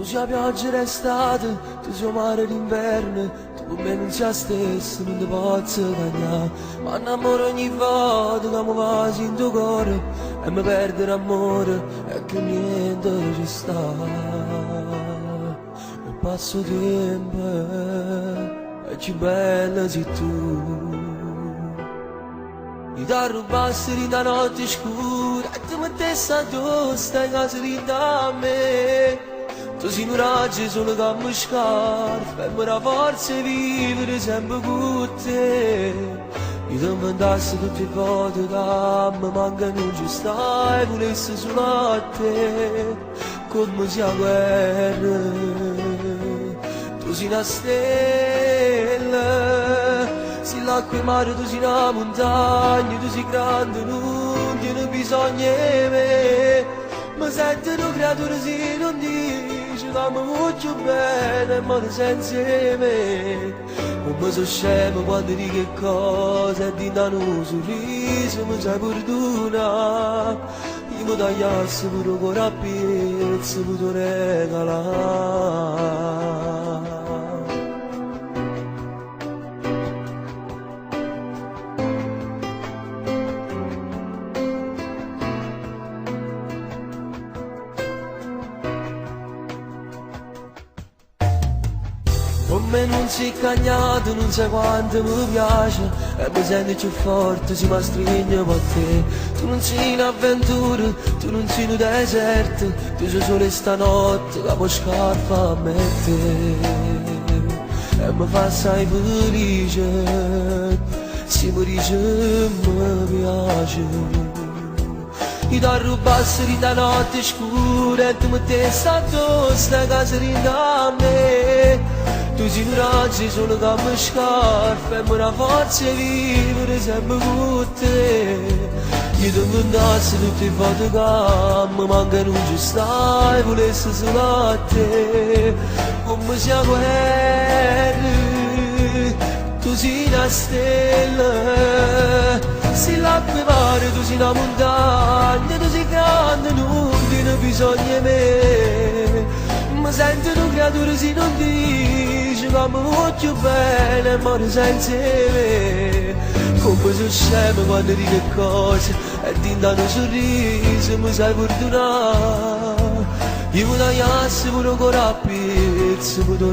Tu sia pioggia d'estate, tu sia mare d'inverno, tu con me non sia stesso, non ti posso cagnare. Ma innamoro ogni volta che mi va in tuo cuore e mi perde l'amore e che niente ci sta. E passo tempo e ci bella sei tu. Mi da rubassi di da notte scura e tu mettessi addosso in casa di da me. Tu sei un raggio solo che mi scarpa e mi dà forza di vivere sempre con te. Io ti inventassi tutte le volte che mi mancano ci stai, volessi solo a te, come sia guerra. Tu sei una stella, sei l'acqua e mare, tu sei una montagna, tu sei grande, non tiene bisogno di me. Mi sento una creatura se non dici che mi voglio bene, ma non senza me. Non mi so scemo quando dico che cosa e di dare un sorriso mi sai perdonare. Io mi tagliassi pure il cuore a pezzi per tu regalare. Con me non sei cagnato, non sai quanto mi piace e mi senti più forte, si mi stringe per te. Tu non sei un'avventura, tu non sei un deserto, tu sei solo stanotte che puoi scarpa a me e te. E mi fa assai felice, se mi dice mi piace. Io ti rubassi di da notte scura e tu mettessi addosso in casa di da me. Tu sei un raggio solo che mi scarpa e mi dà forza di vivere sempre con te. Io ti inventassi tutte le volte che mi mancano ci stai, volessi solo a te, come sia guerra. Tu sei una stella, sei l'acqua e mare, tu sei una montagna, tu sei grande, non tiene bisogno di me. Mi sento una creatura se non dici che mi voglio bene, ma non senza me. Come sono scemo quando dico che cose e ti danno un sorriso mi sai perdonare. Io mi tagliassi pure ancora a pezzi per tu